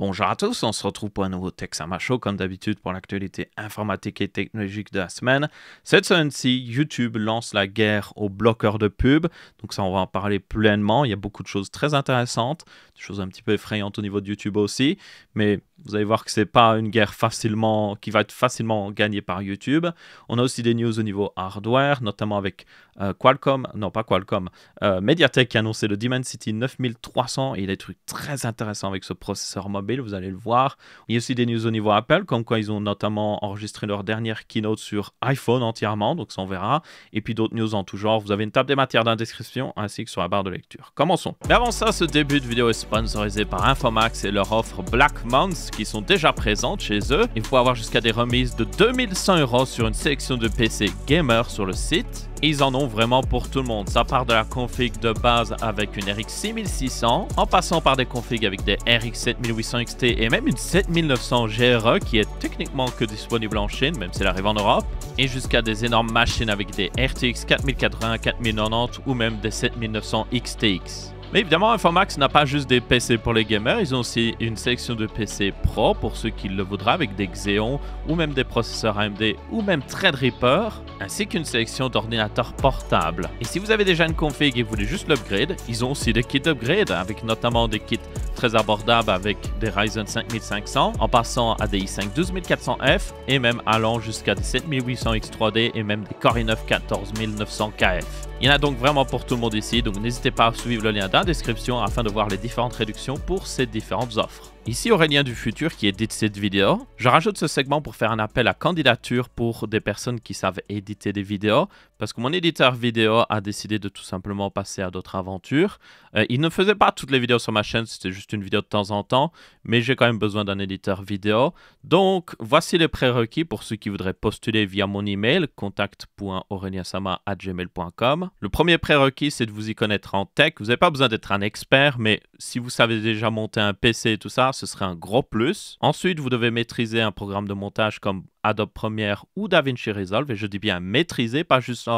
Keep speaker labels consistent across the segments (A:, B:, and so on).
A: Bonjour à tous, on se retrouve pour un nouveau Texama Show comme d'habitude pour l'actualité informatique et technologique de la semaine. Cette semaine-ci, YouTube lance la guerre aux bloqueurs de pub, donc ça on va en parler pleinement, il y a beaucoup de choses très intéressantes, des choses un petit peu effrayantes au niveau de YouTube aussi, mais vous allez voir que c'est pas une guerre qui va être facilement gagnée par YouTube. On a aussi des news au niveau hardware, notamment avec Mediatek qui a annoncé le Dimensity 9300 et il y a des trucs très intéressants avec ce processeur mobile, vous allez le voir. Il y a aussi des news au niveau Apple, comme quoi ils ont notamment enregistré leur dernière keynote sur iPhone entièrement, donc ça on verra. Et puis d'autres news en tout genre. Vous avez une table des matières dans la description ainsi que sur la barre de lecture. Commençons. Mais avant ça, ce début de vidéo est sponsorisé par Infomax et leur offre Black Month qui sont déjà présentes chez eux. Il faut avoir jusqu'à des remises de 2100 € sur une sélection de PC gamer sur le site. Ils en ont vraiment pour tout le monde. Ça part de la config de base avec une RX 6600, en passant par des configs avec des RX 7800 XT et même une 7900 GRE qui est techniquement que disponible en Chine, même si elle arrive en Europe, et jusqu'à des énormes machines avec des RTX 4080, 4090 ou même des 7900 XTX. Mais évidemment, Infomax n'a pas juste des PC pour les gamers, ils ont aussi une sélection de PC Pro pour ceux qui le voudraient avec des Xeon ou même des processeurs AMD ou même Threadripper, ainsi qu'une sélection d'ordinateurs portables. Et si vous avez déjà une config et vous voulez juste l'upgrade, ils ont aussi des kits d'upgrade avec notamment des kits très abordables avec des Ryzen 5500 en passant à des i5 12400F et même allant jusqu'à des 7800 X3D et même des Core i9 14900KF. Il y en a donc vraiment pour tout le monde ici, donc n'hésitez pas à suivre le lien dans la description afin de voir les différentes réductions pour ces différentes offres. Ici Aurélien du futur qui édite cette vidéo. Je rajoute ce segment pour faire un appel à candidature pour des personnes qui savent éditer des vidéos parce que mon éditeur vidéo a décidé de tout simplement passer à d'autres aventures. Il ne faisait pas toutes les vidéos sur ma chaîne, c'était juste une vidéo de temps en temps, mais j'ai quand même besoin d'un éditeur vidéo. Donc voici les prérequis pour ceux qui voudraient postuler via mon email contact.aureliensama@gmail.com. Le premier prérequis c'est de vous y connaître en tech. Vous n'avez pas besoin d'être un expert, mais si vous savez déjà monter un PC et tout ça, ce serait un gros plus. Ensuite, vous devez maîtriser un programme de montage comme Adobe Premiere ou DaVinci Resolve, et je dis bien maîtriser, pas juste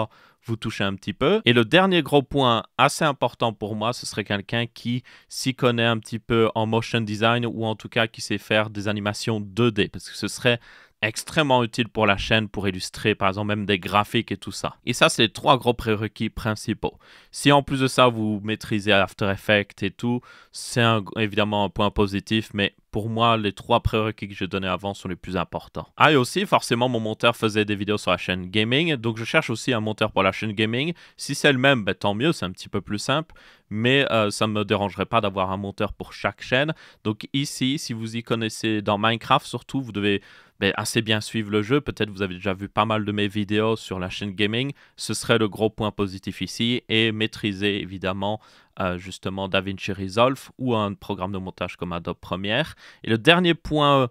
A: vous toucher un petit peu. Et le dernier gros point assez important pour moi, ce serait quelqu'un qui s'y connaît un petit peu en motion design ou en tout cas qui sait faire des animations 2D, parce que ce serait extrêmement utile pour la chaîne pour illustrer par exemple même des graphiques et tout ça. Et ça, c'est les trois gros prérequis principaux. Si en plus de ça, vous maîtrisez After Effects et tout, c'est évidemment un point positif, mais pour moi, les trois prérequis que j'ai donnés avant sont les plus importants. Ah, et aussi, forcément, mon monteur faisait des vidéos sur la chaîne gaming, donc je cherche aussi un monteur pour la chaîne gaming. Si c'est le même, tant mieux, c'est un petit peu plus simple, mais ça ne me dérangerait pas d'avoir un monteur pour chaque chaîne. Donc ici, si vous y connaissez dans Minecraft surtout, vous devez assez bien suivre le jeu. Peut-être vous avez déjà vu pas mal de mes vidéos sur la chaîne gaming. Ce serait le gros point positif ici. Et maîtriser évidemment justement DaVinci Resolve ou un programme de montage comme Adobe Premiere. Et le dernier point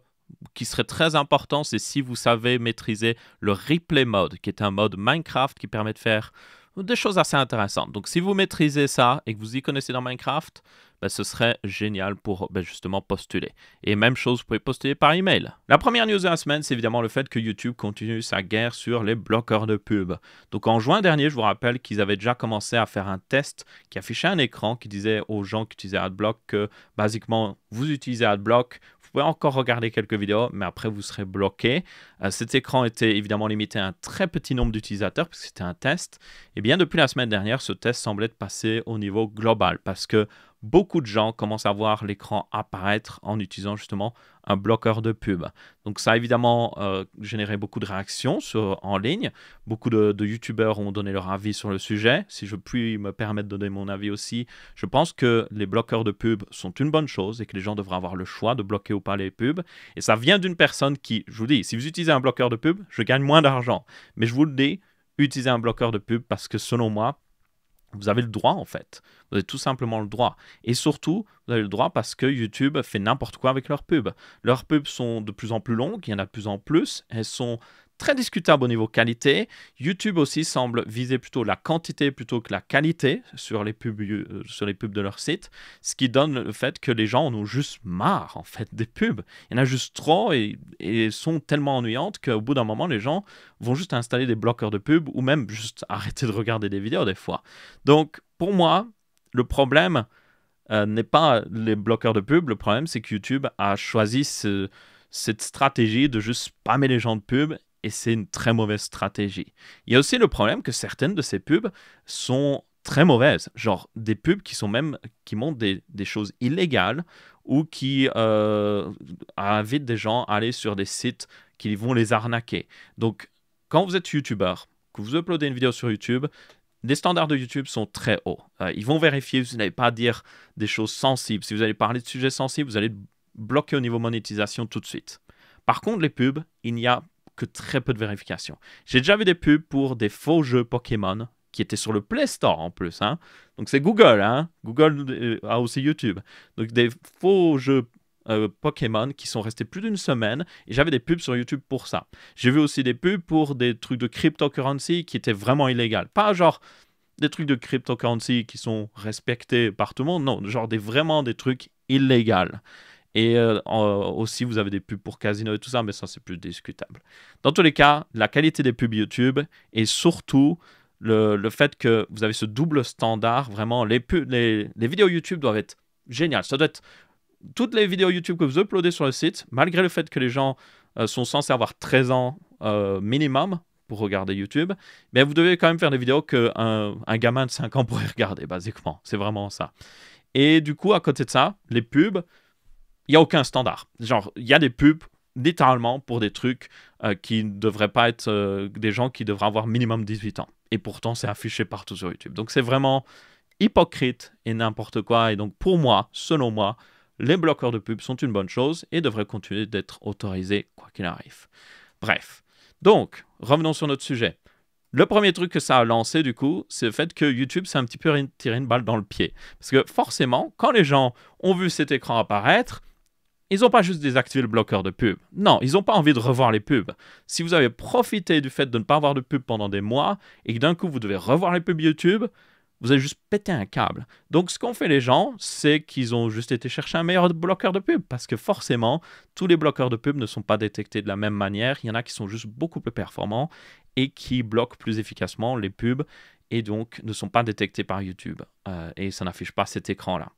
A: qui serait très important, c'est si vous savez maîtriser le Replay Mode, qui est un mode Minecraft qui permet de faire des choses assez intéressantes. Donc si vous maîtrisez ça et que vous y connaissez dans Minecraft, ce serait génial pour justement postuler. Et même chose, vous pouvez postuler par email. La première news de la semaine, c'est évidemment le fait que YouTube continue sa guerre sur les bloqueurs de pub. Donc en juin dernier, je vous rappelle qu'ils avaient déjà commencé à faire un test qui affichait un écran qui disait aux gens qui utilisaient AdBlock que basiquement, vous utilisez AdBlock, vous pouvez encore regarder quelques vidéos, mais après vous serez bloqué. Cet écran était évidemment limité à un très petit nombre d'utilisateurs parce que c'était un test. Et bien depuis la semaine dernière, ce test semblait passer au niveau global parce que beaucoup de gens commencent à voir l'écran apparaître en utilisant justement un bloqueur de pub. Donc ça a évidemment généré beaucoup de réactions en ligne. Beaucoup de YouTubeurs ont donné leur avis sur le sujet. Si je puis me permettre de donner mon avis aussi, je pense que les bloqueurs de pub sont une bonne chose et que les gens devraient avoir le choix de bloquer ou pas les pubs. Et ça vient d'une personne qui, je vous dis, si vous utilisez un bloqueur de pub, je gagne moins d'argent. Mais je vous le dis, utilisez un bloqueur de pub parce que selon moi, vous avez le droit en fait, vous avez tout simplement le droit. Et surtout, vous avez le droit parce que YouTube fait n'importe quoi avec leurs pubs. Leurs pubs sont de plus en plus longues, il y en a de plus en plus, elles sont très discutable au niveau qualité. YouTube aussi semble viser plutôt la quantité plutôt que la qualité sur les pubs de leur site, ce qui donne le fait que les gens en ont juste marre en fait des pubs. Il y en a juste trop et sont tellement ennuyantes qu'au bout d'un moment, les gens vont juste installer des bloqueurs de pubs ou même juste arrêter de regarder des vidéos des fois. Donc pour moi, le problème n'est pas les bloqueurs de pub. Le problème, c'est que YouTube a choisi cette stratégie de juste spammer les gens de pub et c'est une très mauvaise stratégie. Il y a aussi le problème que certaines de ces pubs sont très mauvaises, genre des pubs qui montrent des choses illégales ou qui invitent des gens à aller sur des sites qui vont les arnaquer. Donc, quand vous êtes YouTubeur, que vous uploadez une vidéo sur YouTube, les standards de YouTube sont très hauts. Ils vont vérifier si vous n'allez pas dire des choses sensibles. Si vous allez parler de sujets sensibles, vous allez bloquer au niveau monétisation tout de suite. Par contre, les pubs, il n'y a que très peu de vérification. J'ai déjà vu des pubs pour des faux jeux Pokémon qui étaient sur le Play Store en plus. Hein. Donc c'est Google. Hein. Google a aussi YouTube. Donc des faux jeux Pokémon qui sont restés plus d'une semaine et j'avais des pubs sur YouTube pour ça. J'ai vu aussi des pubs pour des trucs de cryptocurrency qui étaient vraiment illégaux. Pas genre des trucs de cryptocurrency qui sont respectés par tout le monde, non, genre vraiment des trucs illégaux. Et aussi, vous avez des pubs pour casino et tout ça, mais ça, c'est plus discutable. Dans tous les cas, la qualité des pubs YouTube et surtout le fait que vous avez ce double standard, vraiment, les vidéos YouTube doivent être géniales. Ça doit être toutes les vidéos YouTube que vous uploadez sur le site, malgré le fait que les gens sont censés avoir 13 ans minimum pour regarder YouTube, mais vous devez quand même faire des vidéos qu'un gamin de 5 ans pourrait regarder, basiquement. C'est vraiment ça. Et du coup, à côté de ça, les pubs, il n'y a aucun standard. Genre, il y a des pubs, littéralement, pour des trucs qui ne devraient pas être des gens qui devraient avoir minimum 18 ans. Et pourtant, c'est affiché partout sur YouTube. Donc, c'est vraiment hypocrite et n'importe quoi. Et donc, pour moi, selon moi, les bloqueurs de pub sont une bonne chose et devraient continuer d'être autorisés quoi qu'il arrive. Bref. Donc, revenons sur notre sujet. Le premier truc que ça a lancé, du coup, c'est le fait que YouTube s'est un petit peu tiré une balle dans le pied. Parce que forcément, quand les gens ont vu cet écran apparaître, ils n'ont pas juste désactivé le bloqueur de pub. Non, ils n'ont pas envie de revoir les pubs. Si vous avez profité du fait de ne pas avoir de pub pendant des mois et que d'un coup vous devez revoir les pubs YouTube, vous avez juste pété un câble. Donc ce qu'ont fait les gens, c'est qu'ils ont juste été chercher un meilleur bloqueur de pub parce que forcément, tous les bloqueurs de pub ne sont pas détectés de la même manière. Il y en a qui sont juste beaucoup plus performants et qui bloquent plus efficacement les pubs et donc ne sont pas détectés par YouTube. Et ça n'affiche pas cet écran-là.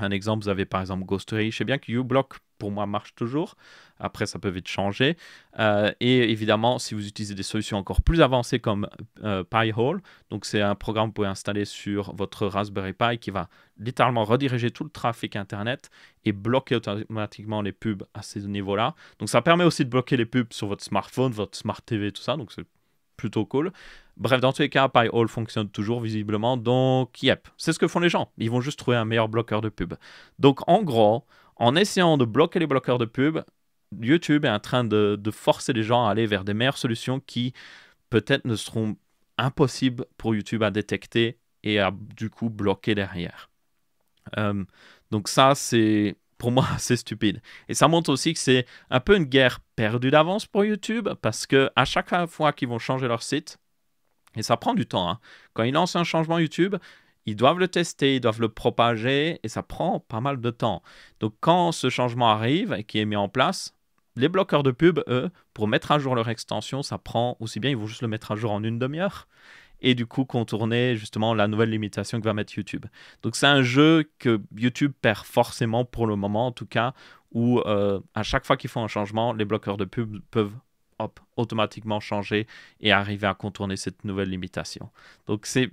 A: Un exemple, vous avez par exemple Ghostery. Je sais bien que uBlock, pour moi, marche toujours. Après, ça peut vite changer. Et évidemment, si vous utilisez des solutions encore plus avancées comme Pi-hole, donc c'est un programme que vous pouvez installer sur votre Raspberry Pi qui va littéralement rediriger tout le trafic Internet et bloquer automatiquement les pubs à ce niveau-là. Donc ça permet aussi de bloquer les pubs sur votre smartphone, votre Smart TV, tout ça. Donc c'est plutôt cool. Bref, dans tous les cas, Pi-hole fonctionne toujours visiblement, donc yep, c'est ce que font les gens. Ils vont juste trouver un meilleur bloqueur de pub. Donc en gros, en essayant de bloquer les bloqueurs de pub, YouTube est en train de forcer les gens à aller vers des meilleures solutions qui peut-être ne seront impossibles pour YouTube à détecter et à du coup bloquer derrière. Donc ça, c'est pour moi assez stupide. Et ça montre aussi que c'est un peu une guerre perdue d'avance pour YouTube parce que à chaque fois qu'ils vont changer leur site, et ça prend du temps, hein. Quand ils lancent un changement YouTube, ils doivent le tester, ils doivent le propager, et ça prend pas mal de temps. Donc quand ce changement arrive et qui est mis en place, les bloqueurs de pub, eux, pour mettre à jour leur extension, ça prend aussi bien, ils vont juste le mettre à jour en une demi-heure, et du coup contourner justement la nouvelle limitation que va mettre YouTube. Donc c'est un jeu que YouTube perd forcément pour le moment, en tout cas, où à chaque fois qu'ils font un changement, les bloqueurs de pub peuvent automatiquement changer et arriver à contourner cette nouvelle limitation. Donc c'est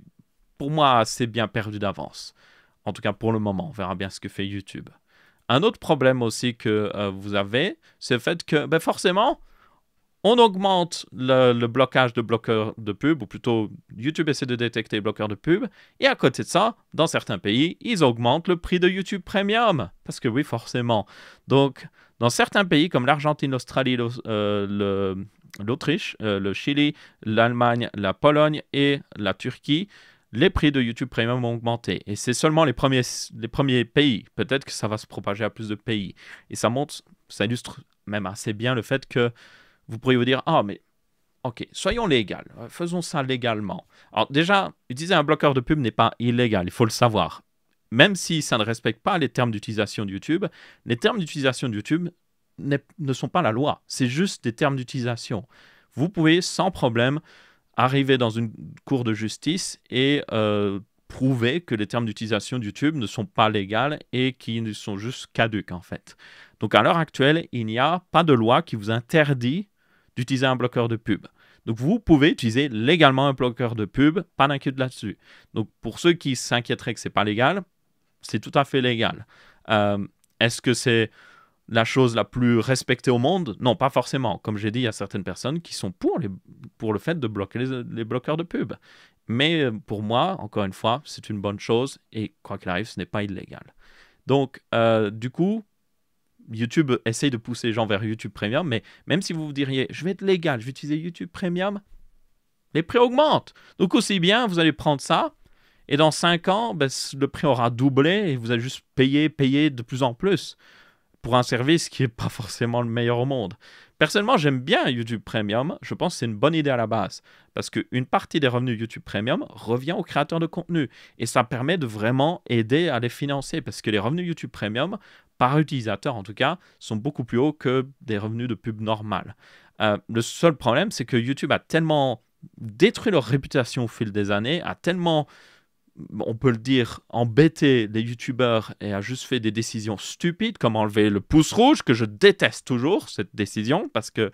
A: pour moi assez bien perdu d'avance. En tout cas pour le moment, on verra bien ce que fait YouTube. Un autre problème aussi que vous avez, c'est le fait que forcément, on augmente le blocage de bloqueurs de pub, ou plutôt YouTube essaie de détecter les bloqueurs de pub, et à côté de ça, dans certains pays, ils augmentent le prix de YouTube Premium. Parce que oui, forcément. Donc, dans certains pays comme l'Argentine, l'Australie, l'Autriche, le Chili, l'Allemagne, la Pologne et la Turquie, les prix de YouTube Premium ont augmenté. Et c'est seulement les premiers pays. Peut-être que ça va se propager à plus de pays. Et ça illustre même assez bien le fait que vous pourriez vous dire, ah mais ok, soyons légaux, faisons ça légalement. Alors déjà, utiliser un bloqueur de pub n'est pas illégal, il faut le savoir. Même si ça ne respecte pas les termes d'utilisation de YouTube, les termes d'utilisation de YouTube ne sont pas la loi, c'est juste des termes d'utilisation. Vous pouvez sans problème arriver dans une cour de justice et prouvé que les termes d'utilisation de YouTube ne sont pas légaux et qu'ils sont juste caduques en fait. Donc à l'heure actuelle, il n'y a pas de loi qui vous interdit d'utiliser un bloqueur de pub. Donc vous pouvez utiliser légalement un bloqueur de pub, pas d'inquiétude là-dessus. Donc pour ceux qui s'inquiéteraient que c'est pas légal, c'est tout à fait légal. Est-ce que c'est la chose la plus respectée au monde? Non, pas forcément. Comme j'ai dit, il y a certaines personnes qui sont pour le fait de bloquer les bloqueurs de pub. Mais pour moi, encore une fois, c'est une bonne chose et quoi qu'il arrive, ce n'est pas illégal. Donc, du coup, YouTube essaye de pousser les gens vers YouTube Premium, mais même si vous vous diriez, je vais être légal, je vais utiliser YouTube Premium, les prix augmentent. Donc aussi bien, vous allez prendre ça, et dans 5 ans, le prix aura doublé et vous allez juste payer de plus en plus pour un service qui n'est pas forcément le meilleur au monde. Personnellement, j'aime bien YouTube Premium. Je pense que c'est une bonne idée à la base parce qu'une partie des revenus YouTube Premium revient aux créateurs de contenu et ça permet de vraiment aider à les financer parce que les revenus YouTube Premium, par utilisateur en tout cas, sont beaucoup plus hauts que des revenus de pub normales. Le seul problème, c'est que YouTube a tellement détruit leur réputation au fil des années, a tellement, on peut le dire, embêté les youtubeurs et a juste fait des décisions stupides comme enlever le pouce rouge, que je déteste toujours, cette décision, parce que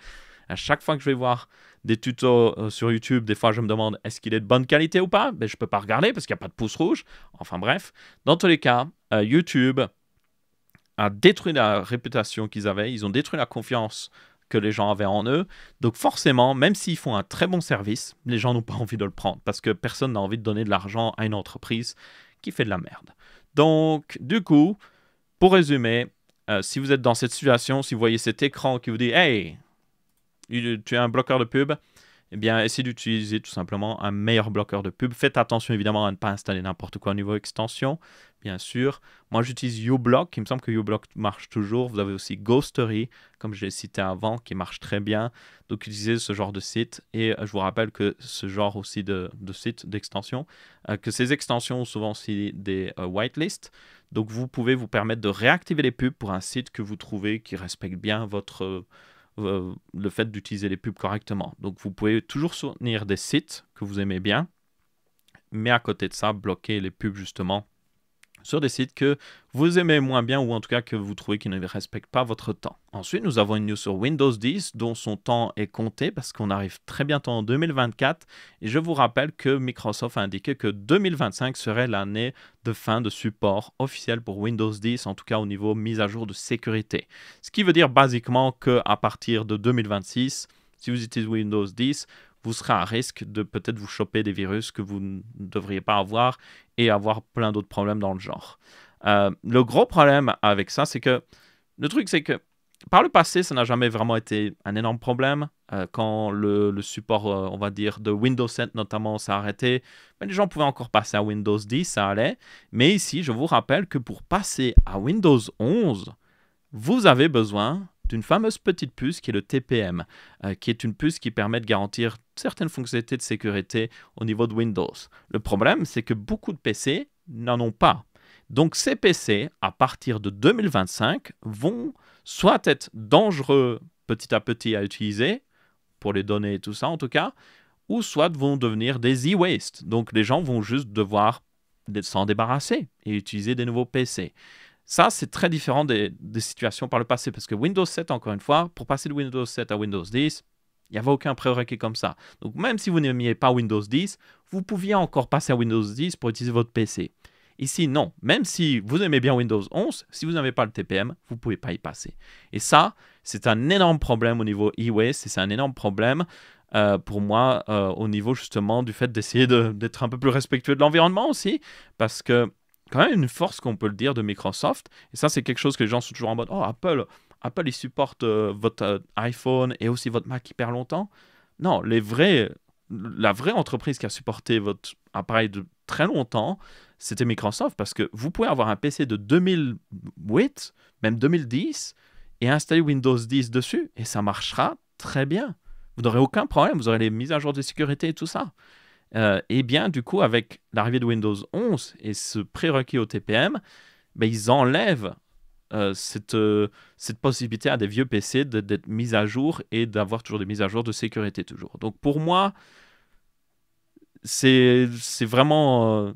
A: à chaque fois que je vais voir des tutos sur YouTube, des fois je me demande est-ce qu'il est de bonne qualité ou pas? Je ne peux pas regarder parce qu'il n'y a pas de pouce rouge. Enfin bref, dans tous les cas, YouTube a détruit la réputation qu'ils avaient, ils ont détruit la confiance que les gens avaient en eux. Donc forcément, même s'ils font un très bon service, les gens n'ont pas envie de le prendre parce que personne n'a envie de donner de l'argent à une entreprise qui fait de la merde. Donc du coup, pour résumer, si vous êtes dans cette situation, si vous voyez cet écran qui vous dit « Hey, tu as un bloqueur de pub », eh bien, essayez d'utiliser tout simplement un meilleur bloqueur de pub. Faites attention évidemment à ne pas installer n'importe quoi au niveau extension, bien sûr. Moi, j'utilise uBlock. Il me semble que uBlock marche toujours. Vous avez aussi Ghostery, comme je l'ai cité avant, qui marche très bien. Donc, utilisez ce genre de site. Et je vous rappelle que ce genre aussi de site, d'extension, que ces extensions ont souvent aussi des whitelists. Donc, vous pouvez vous permettre de réactiver les pubs pour un site que vous trouvez qui respecte bien le fait d'utiliser les pubs correctement. Donc, vous pouvez toujours soutenir des sites que vous aimez bien, mais à côté de ça, bloquer les pubs justement sur des sites que vous aimez moins bien ou en tout cas que vous trouvez qui ne respectent pas votre temps. Ensuite, nous avons une news sur Windows 10 dont son temps est compté parce qu'on arrive très bientôt en 2024 et je vous rappelle que Microsoft a indiqué que 2025 serait l'année de fin de support officiel pour Windows 10, en tout cas au niveau mise à jour de sécurité. Ce qui veut dire basiquement qu'à partir de 2026, si vous utilisez Windows 10, vous serez à risque de peut-être vous choper des virus que vous ne devriez pas avoir et avoir plein d'autres problèmes dans le genre. Le gros problème avec ça, c'est que le truc, c'est que par le passé, ça n'a jamais vraiment été un énorme problème. Quand le support, on va dire, de Windows 7 notamment s'est arrêté, les gens pouvaient encore passer à Windows 10, ça allait. Mais ici, je vous rappelle que pour passer à Windows 11, vous avez besoin d'une fameuse petite puce qui est le TPM, qui est une puce qui permet de garantir certaines fonctionnalités de sécurité au niveau de Windows. Le problème, c'est que beaucoup de PC n'en ont pas. Donc ces PC, à partir de 2025, vont soit être dangereux petit à petit à utiliser, pour les données et tout ça en tout cas, ou soit vont devenir des e-waste. Donc les gens vont juste devoir s'en débarrasser et utiliser des nouveaux PC. Ça, c'est très différent des situations par le passé, parce que Windows 7, encore une fois, pour passer de Windows 7 à Windows 10, il n'y avait aucun prérequis comme ça. Donc même si vous n'aimiez pas Windows 10, vous pouviez encore passer à Windows 10 pour utiliser votre PC. Ici, non. Même si vous aimez bien Windows 11, si vous n'avez pas le TPM, vous ne pouvez pas y passer. Et ça, c'est un énorme problème au niveau e-waste, et c'est un énorme problème pour moi au niveau justement du fait d'essayer d'être un peu plus respectueux de l'environnement aussi, parce que quand même une force qu'on peut le dire de Microsoft, et ça c'est quelque chose que les gens sont toujours en mode « Oh, Apple il supporte votre iPhone et aussi votre Mac hyper longtemps ». Non, la vraie entreprise qui a supporté votre appareil de très longtemps, c'était Microsoft, parce que vous pouvez avoir un PC de 2008, même 2010, et installer Windows 10 dessus, et ça marchera très bien. Vous n'aurez aucun problème, vous aurez les mises à jour de sécurité et tout ça. Et bien, du coup, avec l'arrivée de Windows 11 et ce prérequis au TPM, ils enlèvent cette possibilité à des vieux PC d'être mis à jour et d'avoir toujours des mises à jour de sécurité toujours. Donc pour moi, c'est vraiment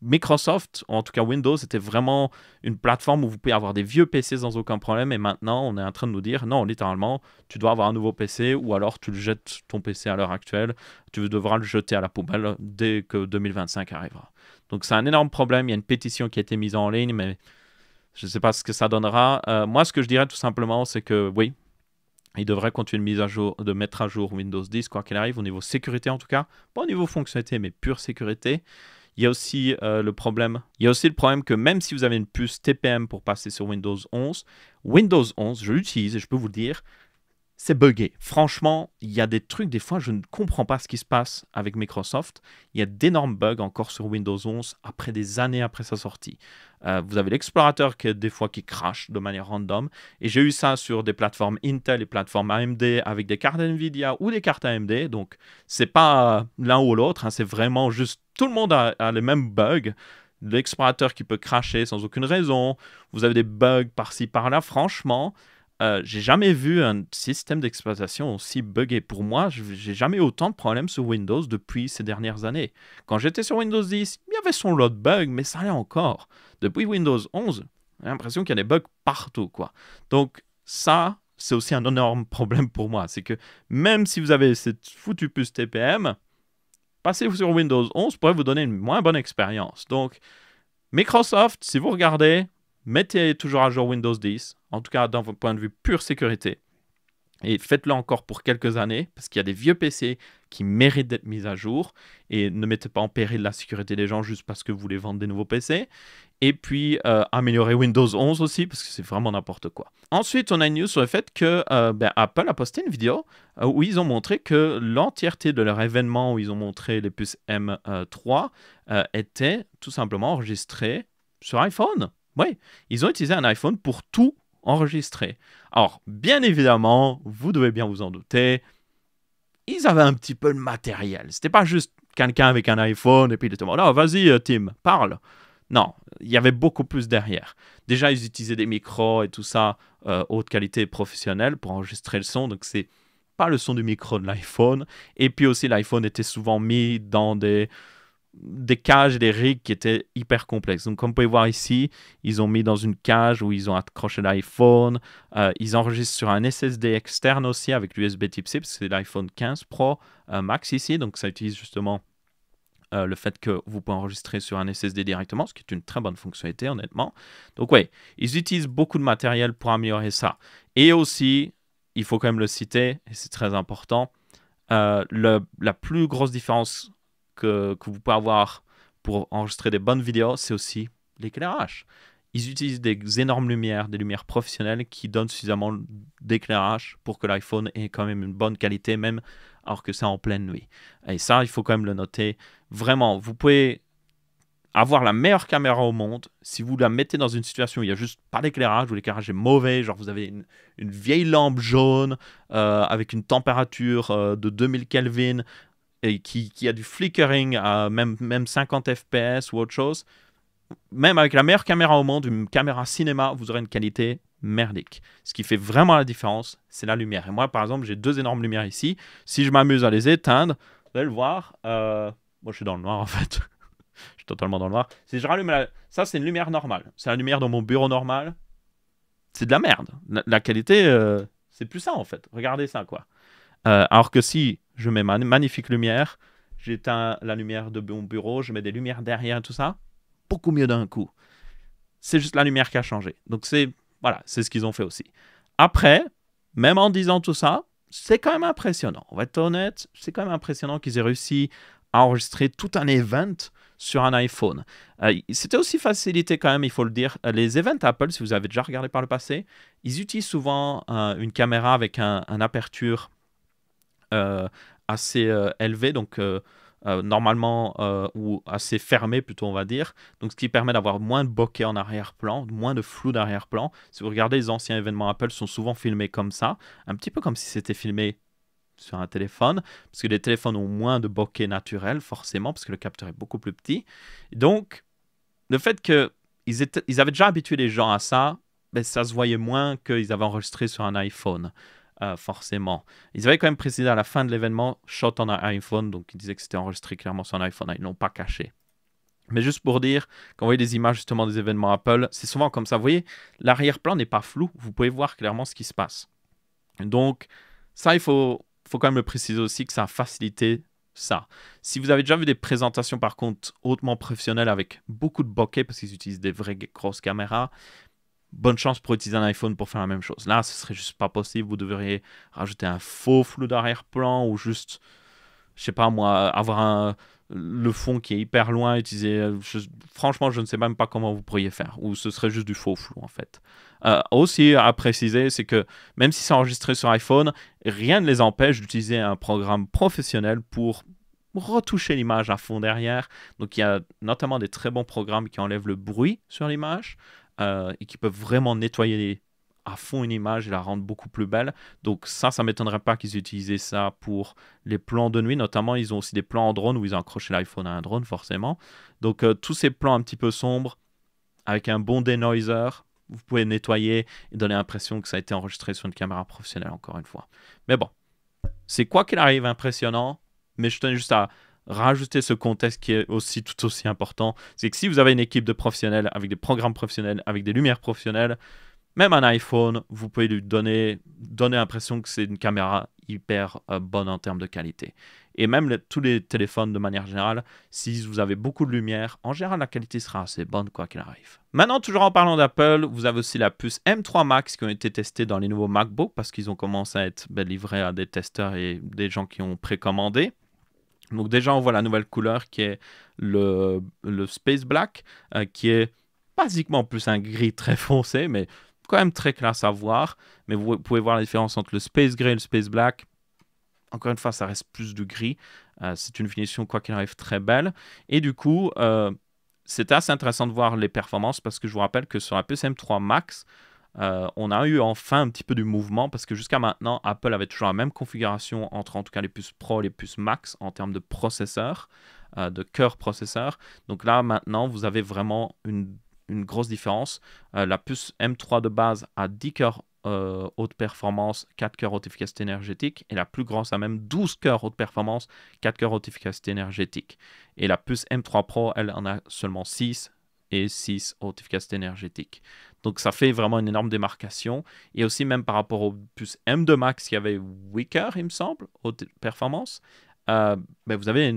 A: Microsoft, en tout cas Windows, c'était vraiment une plateforme où vous pouvez avoir des vieux PC sans aucun problème. Et maintenant, on est en train de nous dire, non, littéralement, tu dois avoir un nouveau PC ou alors tu le jettes ton PC à l'heure actuelle. Tu devras le jeter à la poubelle dès que 2025 arrivera. Donc, c'est un énorme problème. Il y a une pétition qui a été mise en ligne, mais je ne sais pas ce que ça donnera. Moi, ce que je dirais tout simplement, c'est que oui, il devrait continuer de mettre à jour Windows 10, quoi qu'il arrive, au niveau sécurité en tout cas. Pas au niveau fonctionnalité, mais pure sécurité. Il y a aussi le problème que même si vous avez une puce TPM pour passer sur Windows 11, je l'utilise et je peux vous le dire, c'est buggé. Franchement, il y a des trucs, des fois, je ne comprends pas ce qui se passe avec Microsoft. Il y a d'énormes bugs encore sur Windows 11 après des années après sa sortie. Vous avez l'explorateur qui des fois qui crache de manière random. Et j'ai eu ça sur des plateformes Intel et plateformes AMD avec des cartes Nvidia ou des cartes AMD. Donc, c'est pas l'un ou l'autre. Hein, c'est vraiment juste tout le monde a les mêmes bugs. L'explorateur qui peut cracher sans aucune raison. Vous avez des bugs par-ci, par-là. Franchement, j'ai jamais vu un système d'exploitation aussi buggé. Pour moi, j'ai jamais eu autant de problèmes sur Windows depuis ces dernières années. Quand j'étais sur Windows 10, il y avait son lot de bugs, mais ça allait encore. Depuis Windows 11, j'ai l'impression qu'il y a des bugs partout, quoi. Donc ça, c'est aussi un énorme problème pour moi. C'est que même si vous avez cette foutue puce TPM, passer sur Windows 11 pourrait vous donner une moins bonne expérience. Donc, Microsoft, si vous regardez, mettez toujours à jour Windows 10, en tout cas d'un point de vue pure sécurité. Et faites-le encore pour quelques années, parce qu'il y a des vieux PC qui méritent d'être mis à jour. Et ne mettez pas en péril la sécurité des gens juste parce que vous voulez vendre des nouveaux PC. Et puis, améliorer Windows 11 aussi, parce que c'est vraiment n'importe quoi. Ensuite, on a une news sur le fait que Apple a posté une vidéo où ils ont montré que l'entièreté de leur événement, où ils ont montré les puces M3, était tout simplement enregistrée sur iPhone. Oui, ils ont utilisé un iPhone pour tout enregistrer. Alors, bien évidemment, vous devez bien vous en douter, ils avaient un petit peu de matériel. C'était pas juste quelqu'un avec un iPhone et puis il était bon, non, vas-y Tim, parle. Non, il y avait beaucoup plus derrière. Déjà, ils utilisaient des micros et tout ça, haute qualité professionnelle pour enregistrer le son, donc c'est pas le son du micro de l'iPhone. Et puis aussi, l'iPhone était souvent mis dans des cages et des rigs qui étaient hyper complexes. Donc, comme vous pouvez voir ici, ils ont mis dans une cage où ils ont accroché l'iPhone. Ils enregistrent sur un SSD externe aussi avec l'USB Type-C, parce que c'est l'iPhone 15 Pro Max ici. Donc, ça utilise justement le fait que vous pouvez enregistrer sur un SSD directement, ce qui est une très bonne fonctionnalité, honnêtement. Donc, oui, ils utilisent beaucoup de matériel pour améliorer ça. Et aussi, il faut quand même le citer, et c'est très important, la plus grosse différence que vous pouvez avoir pour enregistrer des bonnes vidéos, c'est aussi l'éclairage. Ils utilisent des énormes lumières, des lumières professionnelles qui donnent suffisamment d'éclairage pour que l'iPhone ait quand même une bonne qualité, même alors que c'est en pleine nuit. Et ça, il faut quand même le noter. Vraiment, vous pouvez avoir la meilleure caméra au monde. Si vous la mettez dans une situation où il n'y a juste pas d'éclairage, où l'éclairage est mauvais, genre vous avez une vieille lampe jaune avec une température de 2000 Kelvin, et qui a du flickering à même 50 fps ou autre chose, même avec la meilleure caméra au monde, une caméra cinéma, vous aurez une qualité merdique. Ce qui fait vraiment la différence, c'est la lumière. Et moi, par exemple, j'ai 2 énormes lumières ici. Si je m'amuse à les éteindre, vous allez le voir. Moi, je suis dans le noir, en fait. Je suis totalement dans le noir. Si je rallume ça, c'est une lumière normale. C'est la lumière dans mon bureau normal. C'est de la merde. La qualité, c'est plus ça, en fait. Regardez ça, quoi. Alors que si je mets ma magnifique lumière, j'éteins la lumière de mon bureau, je mets des lumières derrière et tout ça, beaucoup mieux d'un coup. C'est juste la lumière qui a changé. Donc voilà, c'est ce qu'ils ont fait aussi. Après, même en disant tout ça, c'est quand même impressionnant. On va être honnête, c'est quand même impressionnant qu'ils aient réussi à enregistrer tout un event sur un iPhone. C'était aussi facilité quand même, il faut le dire. Les events Apple, si vous avez déjà regardé par le passé, ils utilisent souvent une caméra avec un aperture assez élevé, donc normalement, ou assez fermé plutôt, on va dire. Donc, ce qui permet d'avoir moins de bokeh en arrière-plan, moins de flou d'arrière-plan. Si vous regardez les anciens événements Apple, sont souvent filmés comme ça, un petit peu comme si c'était filmé sur un téléphone, parce que les téléphones ont moins de bokeh naturel, forcément, parce que le capteur est beaucoup plus petit. Donc, le fait qu'ils avaient déjà habitué les gens à ça, ben, ça se voyait moins qu'ils avaient enregistré sur un iPhone. Forcément. Ils avaient quand même précisé à la fin de l'événement, shot on un iPhone, donc ils disaient que c'était enregistré clairement sur un iPhone, ils ne l'ont pas caché. Mais juste pour dire, quand vous voyez des images justement des événements Apple, c'est souvent comme ça. Vous voyez, l'arrière-plan n'est pas flou. Vous pouvez voir clairement ce qui se passe. Donc, ça, il faut quand même le préciser aussi que ça a facilité ça. Si vous avez déjà vu des présentations, par contre, hautement professionnelles avec beaucoup de bokeh, parce qu'ils utilisent des vraies grosses caméras, bonne chance pour utiliser un iPhone pour faire la même chose. Là, ce serait juste pas possible. Vous devriez rajouter un faux flou d'arrière-plan ou juste, je sais pas moi, avoir le fond qui est hyper loin, utiliser. Franchement, je ne sais même pas comment vous pourriez faire. Ou ce serait juste du faux flou en fait. Aussi à préciser, c'est que même si c'est enregistré sur iPhone, rien ne les empêche d'utiliser un programme professionnel pour retoucher l'image à fond derrière. Donc il y a notamment des très bons programmes qui enlèvent le bruit sur l'image et qui peuvent vraiment nettoyer à fond une image et la rendre beaucoup plus belle. Donc ça m'étonnerait pas qu'ils utilisaient ça pour les plans de nuit. Notamment, ils ont aussi des plans en drone où ils ont accroché l'iPhone à un drone, forcément. Donc tous ces plans un petit peu sombres, avec un bon denoiser, vous pouvez nettoyer et donner l'impression que ça a été enregistré sur une caméra professionnelle, encore une fois. Mais bon, c'est quoi qu'il arrive impressionnant, mais je tenais juste à rajouter ce contexte qui est aussi tout aussi important. C'est que si vous avez une équipe de professionnels, avec des programmes professionnels, avec des lumières professionnelles, même un iPhone, vous pouvez lui donner l'impression que c'est une caméra hyper bonne en termes de qualité. Et même tous les téléphones de manière générale, si vous avez beaucoup de lumière, en général la qualité sera assez bonne quoi qu'il arrive. Maintenant, toujours en parlant d'Apple, vous avez aussi la puce M3 Max qui ont été testées dans les nouveaux MacBook parce qu'ils ont commencé à être livrés à des testeurs et des gens qui ont précommandé. Donc déjà, on voit la nouvelle couleur qui est le Space Black, qui est basiquement plus un gris très foncé, mais quand même très classe à voir. Mais vous pouvez voir la différence entre le Space Gray et le Space Black. Encore une fois, ça reste plus du gris. C'est une finition, quoi qu'il arrive, très belle. Et du coup, c'est assez intéressant de voir les performances parce que je vous rappelle que sur la puce M3 Max, on a eu enfin un petit peu du mouvement parce que jusqu'à maintenant, Apple avait toujours la même configuration entre en tout cas les puces Pro et les puces Max en termes de processeur, de cœur processeur. Donc là, maintenant, vous avez vraiment une grosse différence. La puce M3 de base a 10 cœurs haute performance, 4 cœurs haute efficacité énergétique, et la plus grosse a même 12 cœurs haute performance, 4 cœurs haute efficacité énergétique. Et la puce M3 Pro, elle en a seulement 6 et 6 haute efficacité énergétique. Donc ça fait vraiment une énorme démarcation. Et aussi même par rapport aux puces M2 Max qui avait 8 cœurs, il me semble, haute performance, vous avez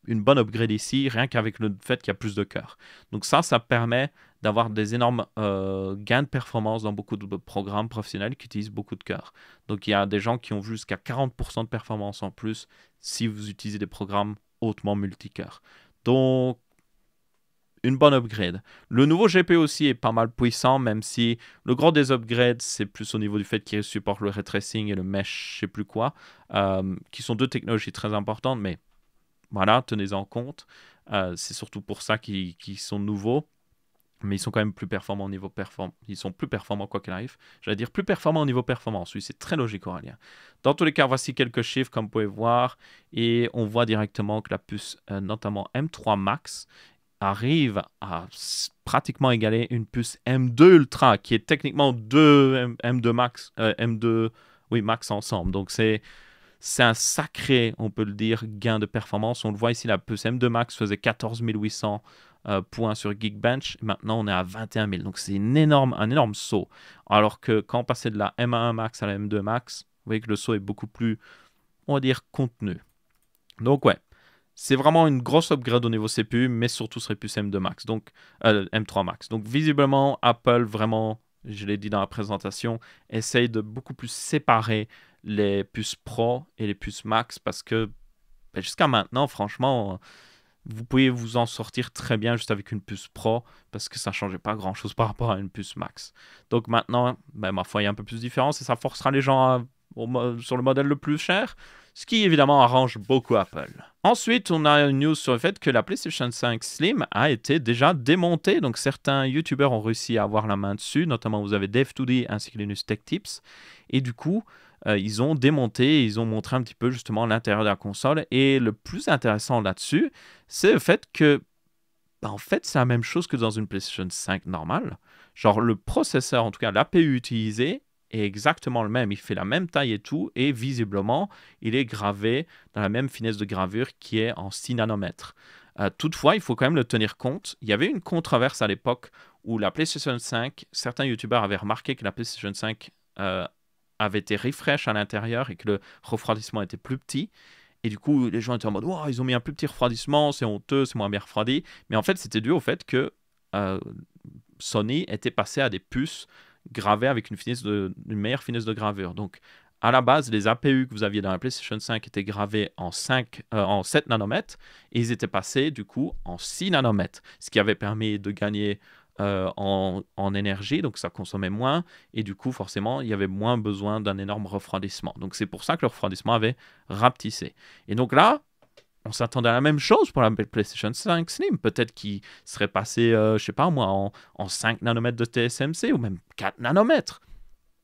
A: une bonne upgrade ici, rien qu'avec le fait qu'il y a plus de cœurs. Donc ça permet d'avoir des énormes gains de performance dans beaucoup de programmes professionnels qui utilisent beaucoup de cœurs. Donc il y a des gens qui ont vu jusqu'à 40% de performance en plus si vous utilisez des programmes hautement multicœurs. Donc une bonne upgrade. Le nouveau GPU aussi est pas mal puissant, même si le gros des upgrades, c'est plus au niveau du fait qu'il supporte le ray tracing et le mesh, je sais plus quoi, qui sont deux technologies très importantes, mais voilà, tenez-en compte. C'est surtout pour ça qu'ils sont nouveaux, mais ils sont quand même plus performants au niveau performance. Ils sont plus performants quoi qu'il arrive. J'allais dire plus performants au niveau performance. Oui, c'est très logique, Aurélien. Dans tous les cas, voici quelques chiffres comme vous pouvez voir, et on voit directement que la puce, notamment M3 Max, arrive à pratiquement égaler une puce M2 Ultra, qui est techniquement deux M2 Max, Max ensemble. Donc c'est un sacré, on peut le dire, gain de performance. On le voit ici, la puce M2 Max faisait 14 800 points sur Geekbench. Maintenant, on est à 21 000. Donc c'est un énorme saut. Alors que quand on passait de la M1 Max à la M2 Max, vous voyez que le saut est beaucoup plus, on va dire, contenu. Donc ouais. C'est vraiment une grosse upgrade au niveau CPU, mais surtout sur les puces M2 Max, donc M3 Max. Donc visiblement, Apple, vraiment, je l'ai dit dans la présentation, essaye de beaucoup plus séparer les puces Pro et les puces Max parce que jusqu'à maintenant, franchement, vous pouvez vous en sortir très bien juste avec une puce Pro parce que ça ne changeait pas grand-chose par rapport à une puce Max. Donc maintenant, ma foi, il y a un peu plus de différence et ça forcera les gens sur le modèle le plus cher, ce qui évidemment arrange beaucoup Apple. Ensuite, on a une news sur le fait que la PlayStation 5 Slim a été déjà démontée. Donc certains YouTubers ont réussi à avoir la main dessus, notamment vous avez Dev2D ainsi que Linus Tech Tips. Et du coup, ils ont démonté, ils ont montré un petit peu justement l'intérieur de la console. Et le plus intéressant là-dessus, c'est le fait que, en fait, c'est la même chose que dans une PlayStation 5 normale. Genre le processeur, en tout cas l'APU utilisé, est exactement le même. Il fait la même taille et tout. Et visiblement, il est gravé dans la même finesse de gravure qui est en 6 nanomètres. Toutefois, il faut quand même le tenir compte. Il y avait une controverse à l'époque où la PlayStation 5, certains YouTubeurs avaient remarqué que la PlayStation 5 avait été refresh à l'intérieur et que le refroidissement était plus petit. Et du coup, les gens étaient en mode wow, ils ont mis un plus petit refroidissement, c'est honteux, c'est moins bien refroidi. Mais en fait, c'était dû au fait que Sony était passé à des puces gravées avec une meilleure finesse de gravure. Donc, à la base, les APU que vous aviez dans la PlayStation 5 étaient gravés en 7 nanomètres et ils étaient passés du coup en 6 nanomètres, ce qui avait permis de gagner en énergie, donc ça consommait moins et du coup forcément il y avait moins besoin d'un énorme refroidissement. Donc c'est pour ça que le refroidissement avait rapetissé. Et donc là, on s'attendait à la même chose pour la PlayStation 5 Slim. Peut-être qu'il serait passé, je sais pas moi, en 5 nanomètres de TSMC ou même 4 nanomètres.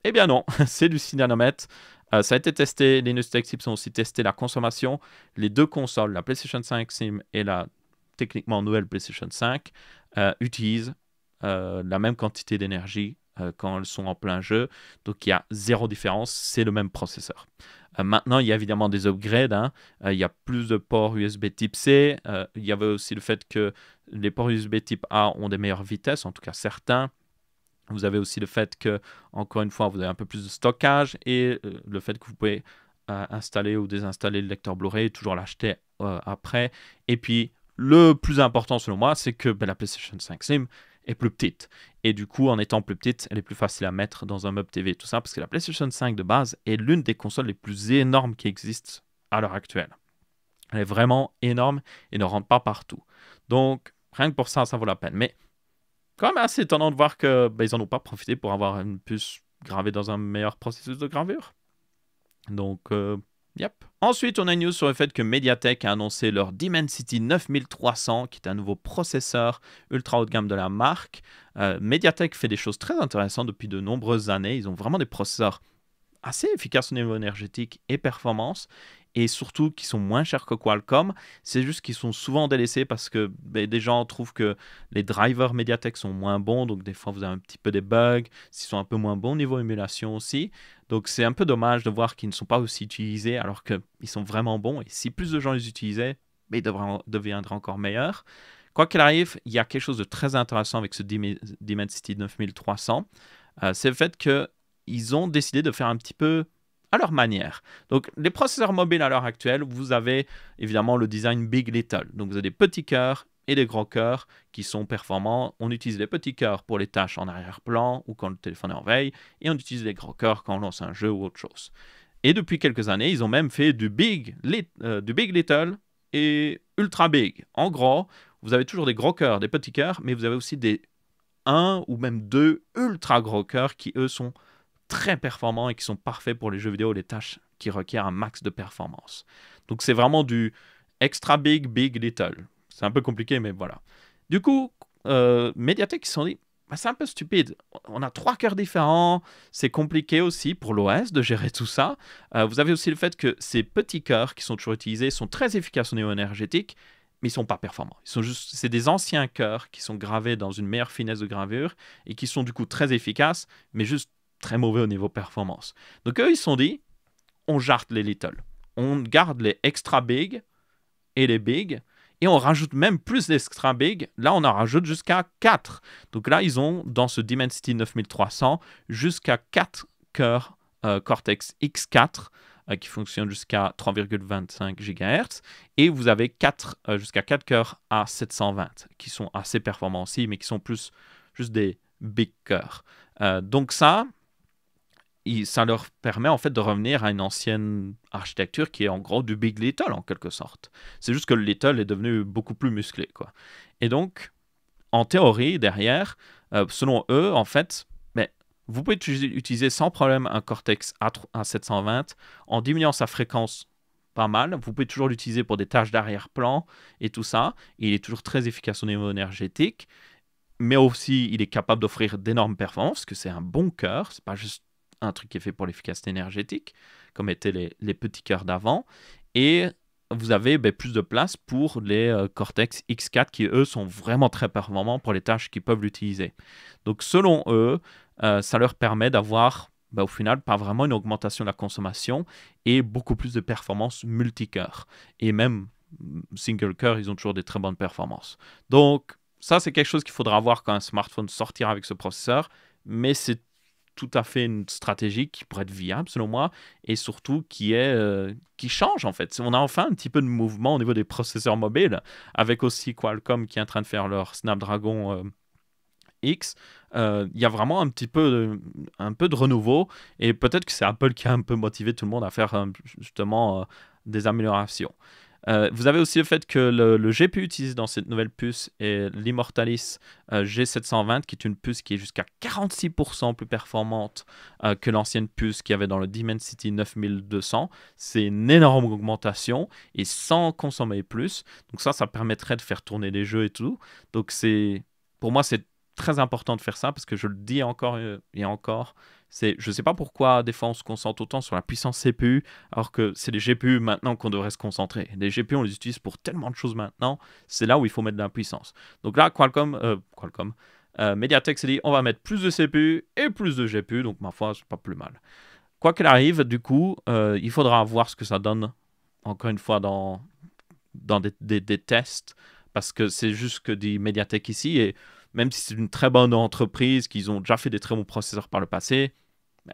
A: Eh bien non, c'est du 6 nanomètres. Ça a été testé, les Linus Tech Tips ont aussi testé la consommation. Les deux consoles, la PlayStation 5 Slim et la techniquement nouvelle PlayStation 5, utilisent la même quantité d'énergie quand elles sont en plein jeu. Donc il y a zéro différence, c'est le même processeur. Maintenant, il y a évidemment des upgrades. Il y a plus de ports USB type C. Il y avait aussi le fait que les ports USB type A ont des meilleures vitesses, en tout cas certains. Vous avez aussi le fait que, encore une fois, vous avez un peu plus de stockage et le fait que vous pouvez installer ou désinstaller le lecteur Blu-ray et toujours l'acheter après. Et puis, le plus important selon moi, c'est que la PlayStation 5 Slim est plus petite. Et du coup, en étant plus petite, elle est plus facile à mettre dans un meuble TV. Tout ça parce que la PlayStation 5 de base est l'une des consoles les plus énormes qui existent à l'heure actuelle. Elle est vraiment énorme et ne rentre pas partout. Donc, rien que pour ça, ça vaut la peine. Mais quand même assez étonnant de voir que ils n'en ont pas profité pour avoir une puce gravée dans un meilleur processus de gravure. Donc, yep. Ensuite, on a une news sur le fait que MediaTek a annoncé leur Dimensity 9300, qui est un nouveau processeur ultra haut de gamme de la marque. MediaTek fait des choses très intéressantes depuis de nombreuses années. Ils ont vraiment des processeurs assez efficaces au niveau énergétique et performance, et surtout qui sont moins chers que Qualcomm. C'est juste qu'ils sont souvent délaissés parce que des gens trouvent que les drivers Mediatek sont moins bons, donc des fois vous avez un petit peu des bugs, s'ils sont un peu moins bons au niveau émulation aussi. Donc c'est un peu dommage de voir qu'ils ne sont pas aussi utilisés alors qu'ils sont vraiment bons, et si plus de gens les utilisaient, ils deviendraient encore meilleurs. Quoi qu'il arrive, il y a quelque chose de très intéressant avec ce Dimensity 9300. C'est le fait que ils ont décidé de faire un petit peu à leur manière. Donc, les processeurs mobiles à l'heure actuelle, vous avez évidemment le design Big Little. Donc, vous avez des petits cœurs et des gros cœurs qui sont performants. On utilise les petits cœurs pour les tâches en arrière-plan ou quand le téléphone est en veille, et on utilise les gros cœurs quand on lance un jeu ou autre chose. Et depuis quelques années, ils ont même fait du Big Little et Ultra Big. En gros, vous avez toujours des gros cœurs, des petits cœurs, mais vous avez aussi des 1 ou même 2 ultra gros cœurs qui, eux, sont très performants et qui sont parfaits pour les jeux vidéo, les tâches qui requièrent un max de performance. Donc c'est vraiment du extra big, big, little. C'est un peu compliqué, mais voilà. Du coup, Mediatek, ils se sont dit, c'est un peu stupide. On a 3 cœurs différents, c'est compliqué aussi pour l'OS de gérer tout ça. Vous avez aussi le fait que ces petits cœurs qui sont toujours utilisés sont très efficaces au niveau énergétique, mais ils ne sont pas performants. C'est des anciens cœurs qui sont gravés dans une meilleure finesse de gravure et qui sont du coup très efficaces, mais juste très mauvais au niveau performance. Donc eux, ils se sont dit, on jarte les little. On garde les extra big et les big, et on rajoute même plus d'extra big. Là, on en rajoute jusqu'à 4. Donc là, ils ont, dans ce Dimensity 9300, jusqu'à 4 cœurs Cortex X4 qui fonctionnent jusqu'à 3,25 GHz. Et vous avez jusqu'à 4 cœurs A720 qui sont assez performants aussi, mais qui sont plus juste des big cœurs. Donc ça leur permet en fait de revenir à une ancienne architecture qui est en gros du Big Little en quelque sorte. C'est juste que le Little est devenu beaucoup plus musclé, quoi. Et donc, en théorie, derrière, selon eux, en fait, vous pouvez utiliser sans problème un Cortex A720 en diminuant sa fréquence pas mal. Vous pouvez toujours l'utiliser pour des tâches d'arrière-plan et tout ça. Il est toujours très efficace au niveau énergétique, mais aussi il est capable d'offrir d'énormes performances, parce que c'est un bon cœur, c'est pas juste un truc qui est fait pour l'efficacité énergétique, comme étaient les petits cœurs d'avant. Et vous avez plus de place pour les Cortex X4 qui, eux, sont vraiment très performants pour les tâches qui peuvent l'utiliser. Donc, selon eux, ça leur permet d'avoir, au final, pas vraiment une augmentation de la consommation et beaucoup plus de performance multicœur. Et même single core, ils ont toujours des très bonnes performances. Donc, ça, c'est quelque chose qu'il faudra voir quand un smartphone sortira avec ce processeur, mais c'est tout à fait une stratégie qui pourrait être viable, selon moi, et surtout qui change, en fait. On a enfin un petit peu de mouvement au niveau des processeurs mobiles, avec aussi Qualcomm qui est en train de faire leur Snapdragon X. Il y a vraiment un peu de renouveau, et peut-être que c'est Apple qui a un peu motivé tout le monde à faire justement des améliorations. Vous avez aussi le fait que le GPU utilisé dans cette nouvelle puce est l'Immortalis G720, qui est une puce qui est jusqu'à 46% plus performante que l'ancienne puce qu'il y avait dans le Dimensity 9200. C'est une énorme augmentation et sans consommer plus. Donc ça permettrait de faire tourner les jeux et tout. Donc pour moi, c'est très important de faire ça parce que je le dis encore et encore. Je ne sais pas pourquoi des fois on se concentre autant sur la puissance CPU alors que c'est les GPU maintenant qu'on devrait se concentrer. Les GPU on les utilise pour tellement de choses maintenant, c'est là où il faut mettre de la puissance. Donc là MediaTek s'est dit on va mettre plus de CPU et plus de GPU, donc ma foi c'est pas plus mal. Quoi qu'il arrive, du coup, il faudra voir ce que ça donne encore une fois dans des tests parce que c'est juste que dit MediaTek ici et même si c'est une très bonne entreprise, qu'ils ont déjà fait des très bons processeurs par le passé,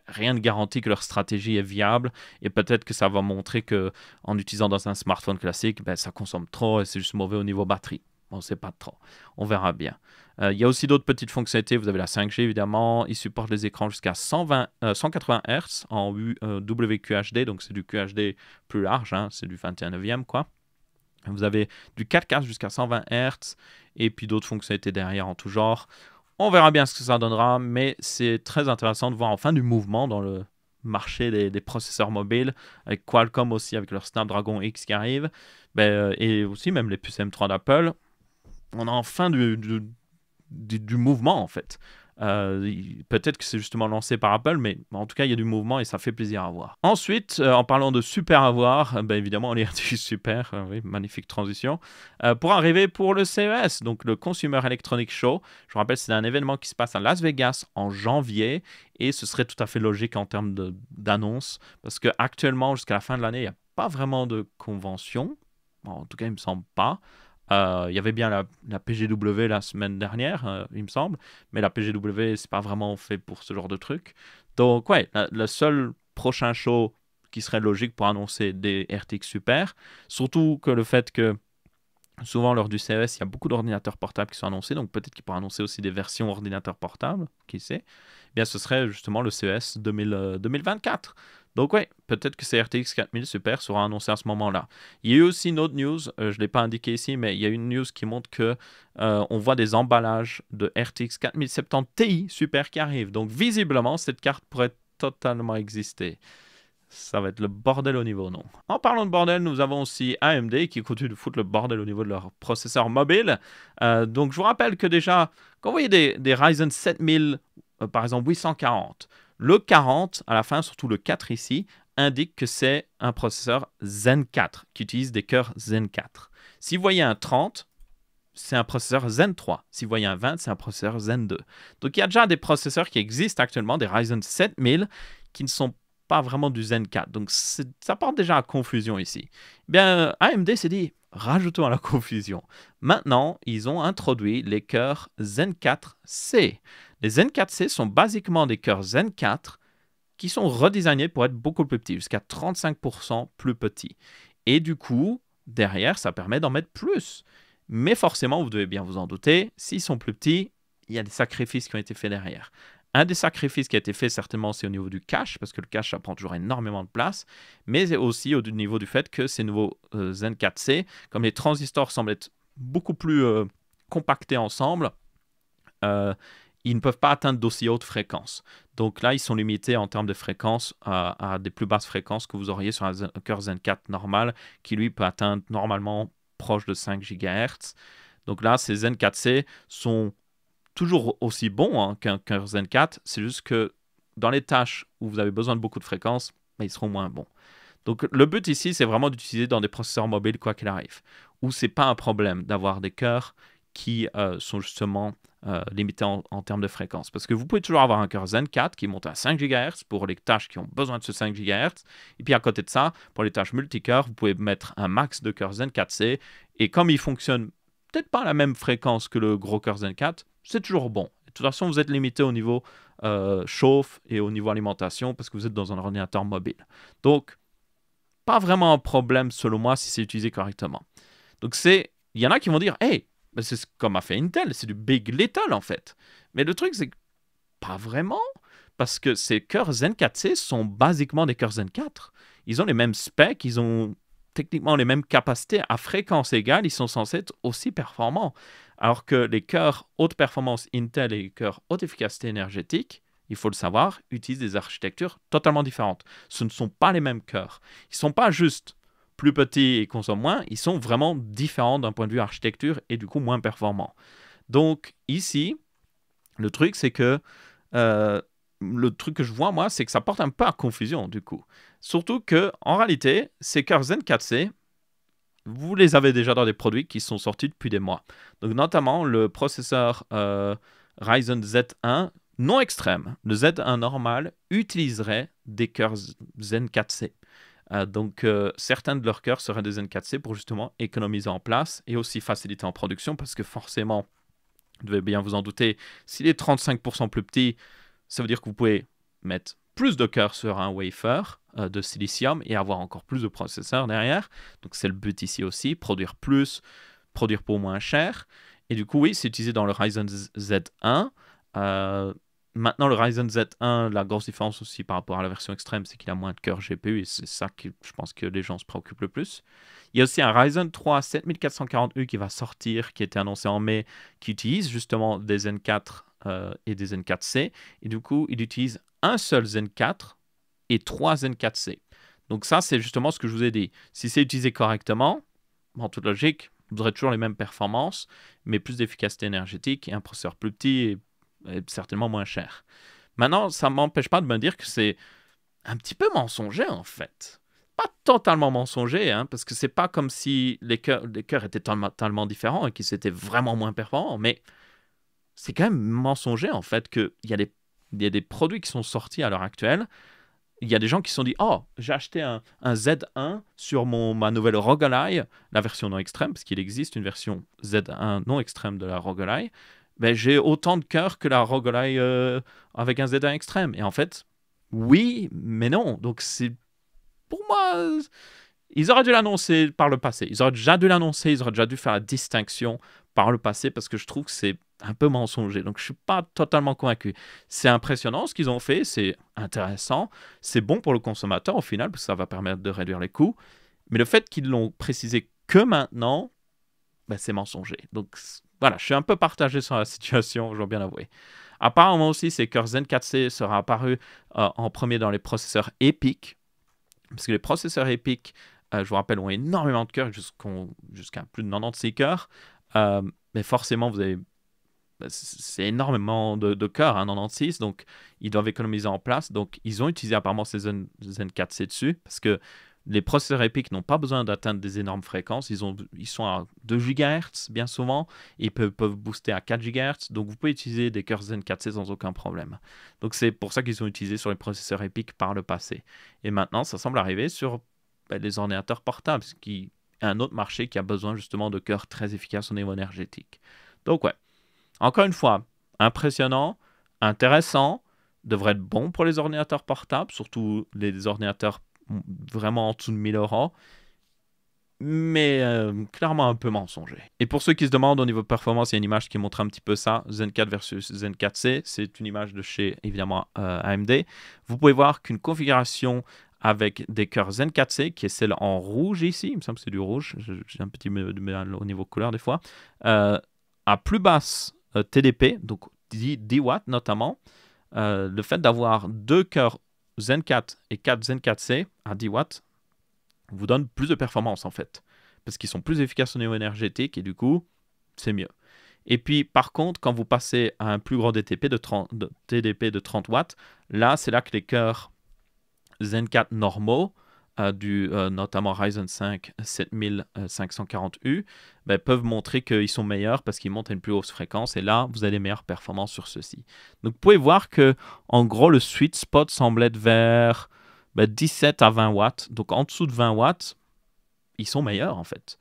A: rien ne garantit que leur stratégie est viable. Et peut-être que ça va montrer qu'en utilisant dans un smartphone classique, ça consomme trop et c'est juste mauvais au niveau batterie. On ne sait pas trop. On verra bien. Il y a aussi d'autres petites fonctionnalités. Vous avez la 5G, évidemment. Il supporte les écrans jusqu'à 180 Hz en WQHD. Donc, c'est du QHD plus large. Hein, c'est du 21e, quoi. Vous avez du 4K jusqu'à 120 Hz et puis d'autres fonctionnalités derrière en tout genre. On verra bien ce que ça donnera, mais c'est très intéressant de voir enfin du mouvement dans le marché des processeurs mobiles, avec Qualcomm aussi, avec leur Snapdragon X qui arrive, et aussi même les puces M3 d'Apple. On a enfin du mouvement en fait. Peut-être que c'est justement lancé par Apple, mais en tout cas, il y a du mouvement et ça fait plaisir à voir. Ensuite, en parlant de super à voir, évidemment, on est du super, oui, magnifique transition, pour arriver pour le CES, donc le Consumer Electronics Show. Je vous rappelle, c'est un événement qui se passe à Las Vegas en janvier et ce serait tout à fait logique en termes d'annonce parce qu'actuellement, jusqu'à la fin de l'année, il n'y a pas vraiment de convention. Bon, en tout cas, il ne me semble pas. Il y avait bien la PGW la semaine dernière, il me semble, mais la PGW, c'est pas vraiment fait pour ce genre de truc. Donc, ouais, le seul prochain show qui serait logique pour annoncer des RTX Super, surtout que le fait que souvent, lors du CES, il y a beaucoup d'ordinateurs portables qui sont annoncés, donc peut-être qu'ils pourraient annoncer aussi des versions ordinateurs portables, qui sait. Eh bien, ce serait justement le CES 2024. Donc ouais, peut-être que ces RTX 4000 Super sera annoncé à ce moment-là. Il y a eu aussi une autre news, je ne l'ai pas indiqué ici, mais il y a une news qui montre que on voit des emballages de RTX 4070 Ti Super qui arrivent. Donc visiblement, cette carte pourrait totalement exister. Ça va être le bordel au niveau nom. En parlant de bordel, nous avons aussi AMD qui continue de foutre le bordel au niveau de leur processeur mobile. Donc je vous rappelle que déjà, quand vous voyez des Ryzen 7000, par exemple 840, le 40 à la fin, surtout le 4 ici, indique que c'est un processeur Zen 4 qui utilise des cœurs Zen 4. Si vous voyez un 30, c'est un processeur Zen 3. Si vous voyez un 20, c'est un processeur Zen 2. Donc il y a déjà des processeurs qui existent actuellement, des Ryzen 7000, qui ne sont pas vraiment du Zen 4. Donc ça porte déjà à confusion ici. Bien, AMD s'est dit, rajoutons à la confusion. Maintenant, ils ont introduit les cœurs Zen 4C. Les Zen 4C sont basiquement des cœurs Zen 4 qui sont redesignés pour être beaucoup plus petits, jusqu'à 35% plus petits. Et du coup, derrière, ça permet d'en mettre plus. Mais forcément, vous devez bien vous en douter, s'ils sont plus petits, il y a des sacrifices qui ont été faits derrière. Un des sacrifices qui a été fait, certainement, c'est au niveau du cache, parce que le cache, ça prend toujours énormément de place, mais aussi au niveau du fait que ces nouveaux Zen 4C, comme les transistors semblent être beaucoup plus compactés ensemble, ils ne peuvent pas atteindre d'aussi hautes fréquences. Donc là, ils sont limités en termes de fréquences à des plus basses fréquences que vous auriez sur un cœur Zen 4 normal, qui lui peut atteindre normalement proche de 5 GHz. Donc là, ces Zen 4C sont toujours aussi bons qu'un cœur Zen 4, c'est juste que dans les tâches où vous avez besoin de beaucoup de fréquences, ils seront moins bons. Donc le but ici, c'est vraiment d'utiliser dans des processeurs mobiles quoi qu'il arrive, où c'est pas un problème d'avoir des cœurs qui sont justement limités en termes de fréquence. Parce que vous pouvez toujours avoir un cœur Zen 4 qui monte à 5 GHz pour les tâches qui ont besoin de ce 5 GHz. Et puis à côté de ça, pour les tâches multicœurs, vous pouvez mettre un max de cœur Zen 4C. Et comme il fonctionne peut-être pas à la même fréquence que le gros cœur Zen 4, c'est toujours bon. De toute façon, vous êtes limité au niveau chauffe et au niveau alimentation parce que vous êtes dans un ordinateur mobile. Donc, pas vraiment un problème selon moi si c'est utilisé correctement. Donc, il y en a qui vont dire, hey, ben c'est comme a fait Intel, c'est du big little en fait. Mais le truc, c'est que pas vraiment, parce que ces cœurs Zen 4C sont basiquement des cœurs Zen 4. Ils ont les mêmes specs, ils ont techniquement les mêmes capacités à fréquence égale, ils sont censés être aussi performants. Alors que les cœurs haute performance Intel et les cœurs haute efficacité énergétique, il faut le savoir, utilisent des architectures totalement différentes. Ce ne sont pas les mêmes cœurs. Ils ne sont pas juste plus petits et consomment moins, ils sont vraiment différents d'un point de vue architecture et du coup moins performants. Donc ici, le truc c'est que le truc que je vois moi, c'est que ça porte un peu à confusion du coup. Surtout que en réalité, ces cœurs Zen 4C, vous les avez déjà dans des produits qui sont sortis depuis des mois. Donc notamment le processeur Ryzen Z1 non extrême, le Z1 normal, utiliserait des cœurs Zen 4C. Donc certains de leurs cœurs seraient des Zen 4C pour justement économiser en place et aussi faciliter en production parce que forcément, vous devez bien vous en douter, s'il est 35% plus petit, ça veut dire que vous pouvez mettre plus de cœurs sur un wafer de silicium et avoir encore plus de processeurs derrière. Donc c'est le but ici aussi, produire plus, produire pour moins cher. Et du coup, oui, c'est utilisé dans le Ryzen Z1. Maintenant, le Ryzen Z1, la grosse différence aussi par rapport à la version extrême, c'est qu'il a moins de cœurs GPU et c'est ça que je pense que les gens se préoccupent le plus. Il y a aussi un Ryzen 3 7440U qui va sortir, qui a été annoncé en mai, qui utilise justement des Zen 4 et des Zen 4C. Et du coup, il utilise un seul Zen 4 et 3 Zen 4C. Donc ça, c'est justement ce que je vous ai dit. Si c'est utilisé correctement, en toute logique, vous aurez toujours les mêmes performances, mais plus d'efficacité énergétique et un processeur plus petit et certainement moins cher. Maintenant, ça ne m'empêche pas de me dire que c'est un petit peu mensonger en fait. Pas totalement mensonger, hein, parce que c'est pas comme si les cœurs étaient totalement différents et qu'ils étaient vraiment moins performants, mais c'est quand même mensonger en fait qu'il y a des produits qui sont sortis à l'heure actuelle. Il y a des gens qui se sont dit « Oh, j'ai acheté un Z1 sur ma nouvelle ROG Ally, la version non extrême, parce qu'il existe une version Z1 non extrême de la ROG Ally. Ben, j'ai autant de cœur que la ROG Ally avec un Z1 extrême. » Et en fait, oui, mais non. Donc, pour moi, ils auraient dû l'annoncer par le passé. Ils auraient déjà dû l'annoncer, ils auraient déjà dû faire la distinction par le passé parce que je trouve que c'est un peu mensonger. Donc, je ne suis pas totalement convaincu. C'est impressionnant ce qu'ils ont fait, c'est intéressant, c'est bon pour le consommateur au final parce que ça va permettre de réduire les coûts. Mais le fait qu'ils l'ont précisé que maintenant, ben, c'est mensonger. Donc, voilà, je suis un peu partagé sur la situation, je dois bien avouer. Apparemment aussi, ces cœurs Zen 4C sera apparu en premier dans les processeurs EPYC. Parce que les processeurs EPYC, je vous rappelle, ont énormément de cœurs, jusqu'à plus de 96 cœurs. Mais forcément, c'est énormément de cœurs, hein, 96, donc ils doivent économiser en place. Donc, ils ont utilisé apparemment ces Zen 4C dessus, parce que les processeurs EPYC n'ont pas besoin d'atteindre des énormes fréquences. Ils sont à 2 GHz, bien souvent, et ils peuvent booster à 4 GHz. Donc, vous pouvez utiliser des cœurs Zen 4C sans aucun problème. Donc, c'est pour ça qu'ils sont utilisés sur les processeurs EPYC par le passé. Et maintenant, ça semble arriver sur les ordinateurs portables, ce qui est un autre marché qui a besoin justement de cœurs très efficaces au niveau énergétique. Donc, ouais. Encore une fois, impressionnant, intéressant, devrait être bon pour les ordinateurs portables, surtout les ordinateurs vraiment en dessous de 1000 €, mais clairement un peu mensonger. Et pour ceux qui se demandent au niveau performance, il y a une image qui montre un petit peu ça, Zen 4 versus Zen 4C, c'est une image de chez, évidemment, AMD. Vous pouvez voir qu'une configuration avec des cœurs Zen 4C, qui est celle en rouge ici, il me semble que c'est du rouge, j'ai un petit mal au niveau couleur des fois, à plus basse TDP, donc 10 watts notamment, le fait d'avoir 2 cœurs Zen 4 et 4 Zen 4C à 10 watts vous donne plus de performance en fait, parce qu'ils sont plus efficaces au niveau énergétique et du coup, c'est mieux. Et puis par contre, quand vous passez à un plus gros TDP de 30 watts, là c'est là que les cœurs Zen 4 normaux notamment Ryzen 5 7540U, peuvent montrer qu'ils sont meilleurs parce qu'ils montent à une plus haute fréquence. Et là, vous avez des meilleures performances sur ceux-ci. Donc, vous pouvez voir que, en gros, le sweet spot semble être vers 17 à 20 watts. Donc, en dessous de 20 watts, ils sont meilleurs, en fait.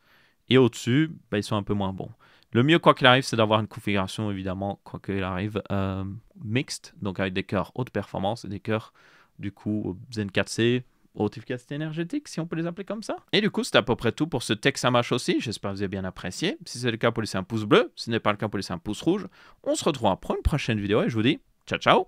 A: Et au-dessus, ils sont un peu moins bons. Le mieux, quoi qu'il arrive, c'est d'avoir une configuration, évidemment, quoi qu'il arrive, mixte. Donc, avec des cœurs haute performance et des cœurs, du coup, Zen 4C, haute efficacité énergétique, si on peut les appeler comme ça. Et du coup, c'est à peu près tout pour ce Tech Ça Marche aussi. J'espère que vous avez bien apprécié. Si c'est le cas, vous pouvez laisser un pouce bleu. Si ce n'est pas le cas, vous pouvez laisser un pouce rouge. On se retrouvera pour une prochaine vidéo et je vous dis ciao, ciao!